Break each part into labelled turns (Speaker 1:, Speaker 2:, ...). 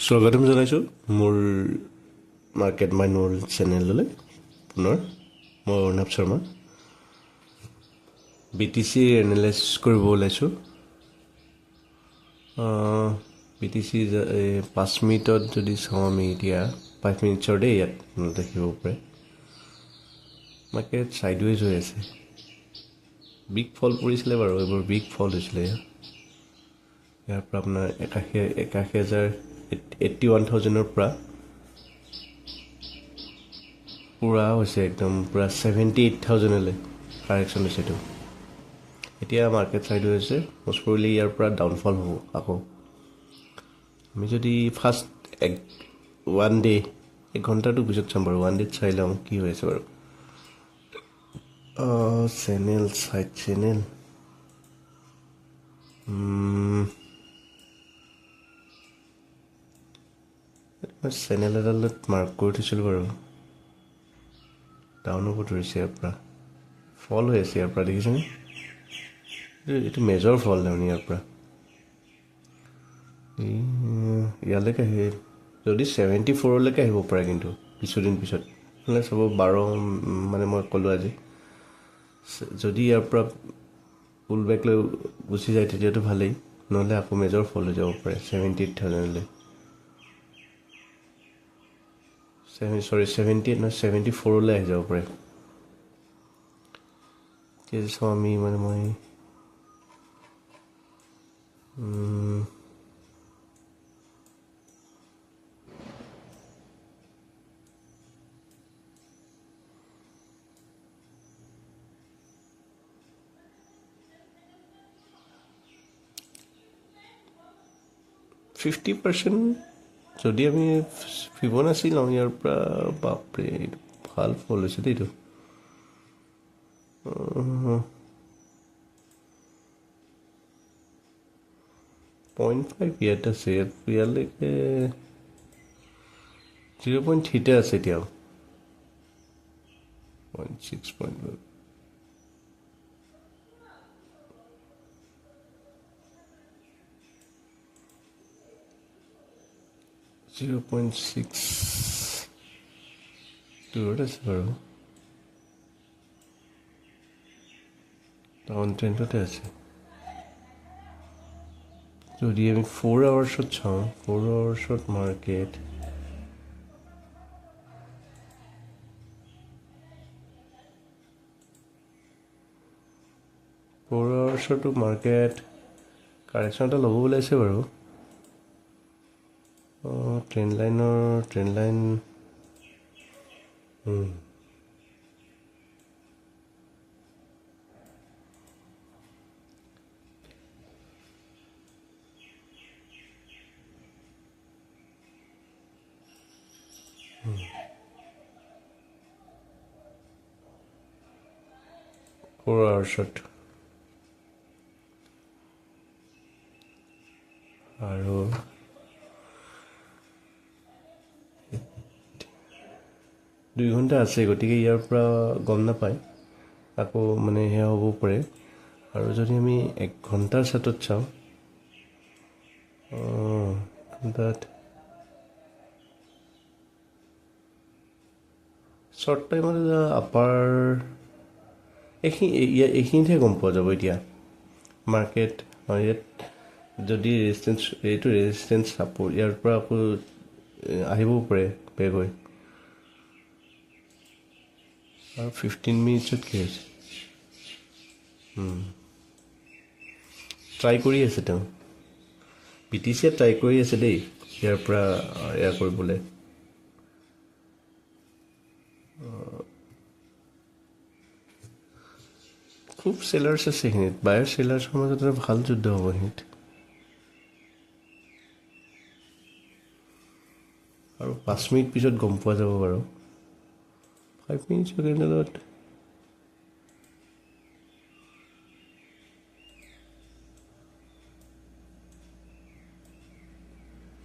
Speaker 1: স্বাগতম জনাইছোঁ মোৰ মাৰ্কেট মাইণ্ড ৱৰ্ল্ড চেনেললৈ পুনৰ মই অৰ্ণৱ শৰ্মা BTC এনালাইজ কৰিব ওলাইছোঁ। BTC 5 মিনিটত যদি চাওঁ আমি এতিয়া 5 মিনিটছৰ দেই ইয়াত দেখিব পাৰে মাৰ্কেট ছাইডৱেজ হৈ আছে। বিগ ফল পৰিছিলে বাৰু, এইবোৰ বিগ ফল হৈছিলে। ইয়াৰ পৰা আপোনাৰ 81,000ৰ পৰা পূৰা হৈছে একদম পূৰা 78,000লৈ কাৰেকশ্যন হৈছে এইটো। এতিয়া মাৰ্কেট ছাইড হৈ আছে, মষ্ট প্ৰবেবলি ইয়াৰ পৰা ডাউনফল হ'ব আকৌ। আমি যদি ফাৰ্ষ্ট ওৱান ডে এক ঘণ্টাটো পিছত চাম বাৰু, ওৱান ডেত চাই লওঁ কি হৈ আছে বাৰু। চেনেল চাইড চেনেল চেনেল এডালত মাৰ্ক কৰি থৈছিলোঁ বাৰু। ডাউন হ'ব ধৰিছে, ইয়াৰ পৰা ফল হৈ আছে। ইয়াৰ পৰা দেখিছেনে, এইটো মেজৰ ফল তাৰমানে। ইয়াৰ পৰা ইয়ালৈকে আহি যদি 74লৈকে আহিব পাৰে, কিন্তু কিছুদিন পিছত মানে চাব 12 মানে মই ক'লোঁ আজি, যদি ইয়াৰ পৰা পুল বেক লৈ গুচি যায় তেতিয়াতো ভালেই, নহ'লে আকৌ মেজৰ ফল হৈ যাব পাৰে 78,000লৈ। 78 নহয় 74লৈ আহি যাব পাৰে। এতিয়া চাওঁ আমি মানে মই 50% যদি আমি ফিবনাচি লওঁ ইয়াৰ পৰা, বাপৰে এইটো ভাল ফল হৈছে দেই। এইটো 0.5 ইয়াত আছে, ইয়ালৈকে 0.3 আছে এতিয়াও। 0.6 0.6 দূৰত আছে বাৰু, ডাউন ট্ৰেণ্ডতে আছে। যদি আমি 4 আৱাৰ্ছত চাওঁ, 4 আৱাৰ্ছত মাৰ্কেট কাৰেকশ্যন এটা ল'ব ওলাইছে বাৰু। ট্ৰেণ্ড লাইন ফ'ৰ আৱাৰ্ছত আৰু 2 ঘণ্টা আছে, গতিকে ইয়াৰ পৰা গম নাপায় আকৌ মানে সেয়া হ'ব পাৰে। আৰু যদি আমি 1 ঘণ্টাৰ চাৰ্টত চাওঁ, তাত শ্বৰ্ট টাইমত আপাৰ এইখিনিতহে গম পোৱা যাব এতিয়া মাৰ্কেট। ইয়াত যদি ৰেজিষ্টেঞ্চ চাপৰ্ট ইয়াৰ পৰা আকৌ আহিবও পাৰে বেক হৈ। আৰু 15 মিনিটছত কি হৈছে, ট্ৰাই কৰি আছে তেওঁ, BTCয়ে ট্ৰাই কৰি আছে দেই ইয়াৰ পৰা এয়া কৰিবলৈ। খুব চেলাৰ্ছ আছে সেইখিনিত, বায়াৰ চেলাৰ্ছৰ মাজত এটা ভাল যুদ্ধ হ'ব সেইখিনিত। আৰু 5 মিনিট পিছত গম পোৱা যাব বাৰু। 5 মিনিটৰ কেণ্ডেলত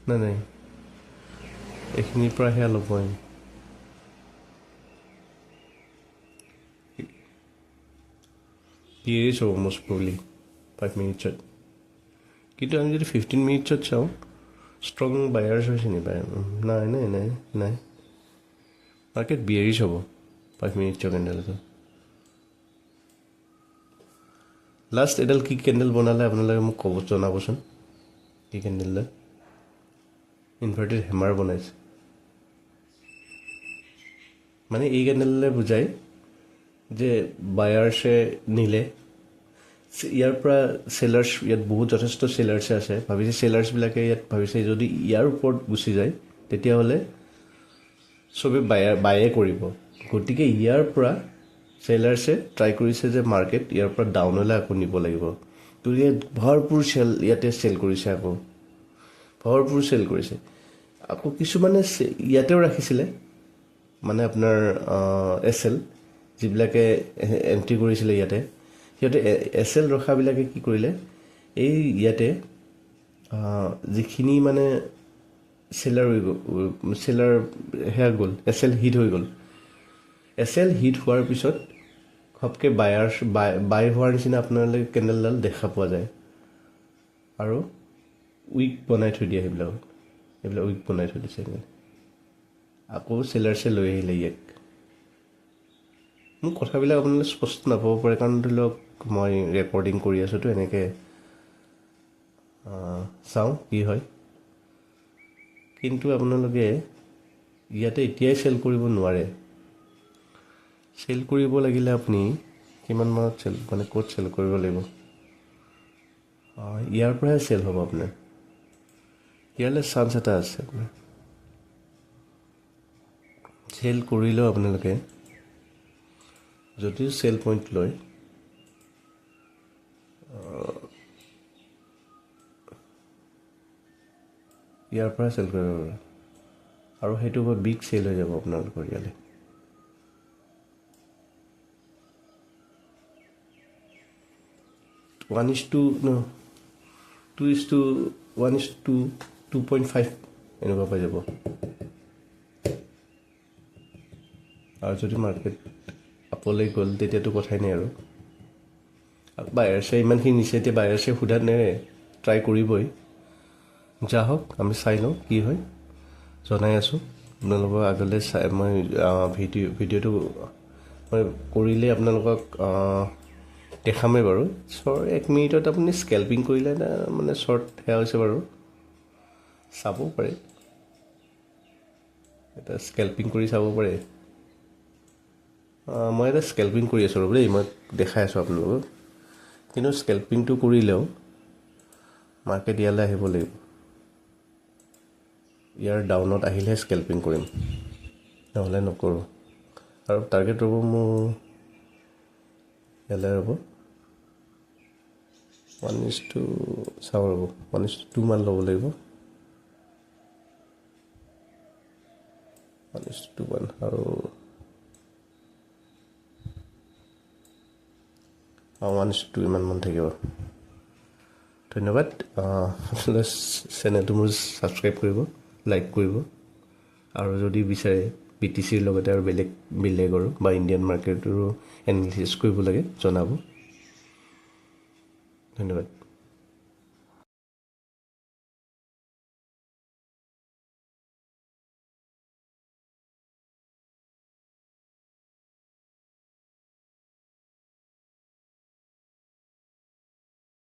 Speaker 1: নাই এইখিনিৰ পৰা সেয়া ল'বই। পিৰিয়ডছ হ'ব মষ্ট প্ৰবলি 5 মিনিটছত, কিন্তু আমি যদি 15 মিনিটছত চাওঁ ষ্ট্ৰং বায়াৰ্ছ হৈছে নি বাই নাই নাই নাই নাই মাৰ্কেট বিয়াৰিছ হ'ব 5 মিনিটৰ কেণ্ডেলটো লাষ্ট এডাল কি কেণ্ডেল বনালে আপোনালোকে মোক ক'ব জনাবচোন কি কেণ্ডেলডাল ইনভাৰ্টেড হেমাৰ বনাইছে মানে এই কেণ্ডেললে বুজায় যে বায়াৰ্ছে নিলে ইয়াৰ পৰা চেলাৰ্ছ ইয়াত বহুত যথেষ্ট চেলাৰ্ছে আছে ভাবিছে চেলাৰ্ছবিলাকে ইয়াত ভাবিছে যদি ইয়াৰ ওপৰত গুচি যায় তেতিয়াহ'লে চবে বায়ে কৰিব গতিকে ইয়াৰ পৰা চেলাৰ্ছে ট্ৰাই কৰিছে যে মাৰ্কেট ইয়াৰ পৰা ডাউনলৈ আকৌ নিব লাগিব গতিকে ভৰপূৰ চেল ইয়াতে চেল কৰিছে আকৌ ভৰপূৰ চেল কৰিছে আকৌ কিছুমানে ইয়াতেও ৰাখিছিলে মানে আপোনাৰ এছ-এল যিবিলাকে এণ্ট্ৰি কৰিছিলে ইয়াতে সিহঁতে এছ-এল ৰখাবিলাকে কি কৰিলে এই ইয়াতে যিখিনি মানে চেলাৰ হৈ গ'ল চেলাৰ সেয়া গ'ল এছ-এল হিট হৈ গ'ল এছ-এল হিট হোৱাৰ পিছত ঘপকৈ বাই হোৱাৰ নিচিনা আপোনালোকে কেণ্ডেলডাল দেখা পোৱা যায় আৰু উইক বনাই থৈ দিয়ে সেইবিলাক উইক বনাই থৈ দিছে আকৌ চেলাৰ্ছে লৈ আহিলে ইয়াক মোক কথাবিলাক আপোনালোকে স্পষ্ট নাপাব পাৰে কাৰণ ধৰি লওক মই ৰেকৰ্ডিং কৰি আছোঁতো এনেকৈ চাওঁ কি হয় কিন্তু আপোনালোকে ইয়াতে এতিয়াই চেল কৰিব নোৱাৰে চেল কৰিব লাগিলে আপুনি কিমান মানত চেল মানে ক'ত চেল কৰিব লাগিব ইয়াৰ পৰাহে চেল হ'ব আপোনাৰ ইয়ালৈ চান্স এটা আছে আপোনাৰ চেল কৰিলেও আপোনালোকে যদিও চেল পইণ্ট লয় ইয়াৰ পৰা চেল কৰিব পাৰে আৰু সেইটো বৰ বিগ চেল হৈ যাব আপোনালোকৰ ইয়ালৈ ওৱান ইজ টু ন 2:1:2.5 এনেকুৱা পাই যাব আৰু যদি মাৰ্কেট আপলৈ গ'ল তেতিয়াতো কথাই নাই আৰু বায়াৰ্ছে ইমানখিনি নিছে এতিয়া বায়াৰ্ছে সোধা নেৰে ট্ৰাই কৰিবই যা হওক আমি চাই লওঁ কি হয় জনাই আছোঁ আপোনালোকক আগলৈ চাই মই ভিডিঅ'টো মই কৰিলে আপোনালোকক দেখামেই বাৰু 1 মিনিটত আপুনি স্কেল্পিং কৰিলে মানে শ্বৰ্ট সেয়া হৈছে বাৰু চাব পাৰে এটা স্কেল্পিং কৰি চাব পাৰে মই এটা স্কেল্পিং কৰি আছোঁ ৰ'ব দেই মই দেখাই আছোঁ আপোনালোকক কিন্তু স্কেল্পিংটো কৰিলেও মাৰ্কেট ইয়ালৈ আহিব লাগিব ইয়াৰ ডাউনত আহিলেহে স্কেল্পিং কৰিম নহ'লে নকৰোঁ আৰু টাৰ্গেট ৰ'ব মোৰ ইয়ালৈ ৰ'ব 1:2 চাওঁ ৰ'ব 1:2 মান ল'ব লাগিব 1:2 মান আৰু 1:2 ইমান থাকিব ধন্যবাদ আপোনালোকে চেনেলটো মোৰ ছাবস্ক্ৰাইব কৰিব লাইক কৰিব আৰু যদি বিচাৰে BTCৰ লগতে আৰু বেলেগৰো বা ইণ্ডিয়ান মাৰ্কেটৰো এনালিচিছ কৰিব লাগে জনাব ধন্যবাদ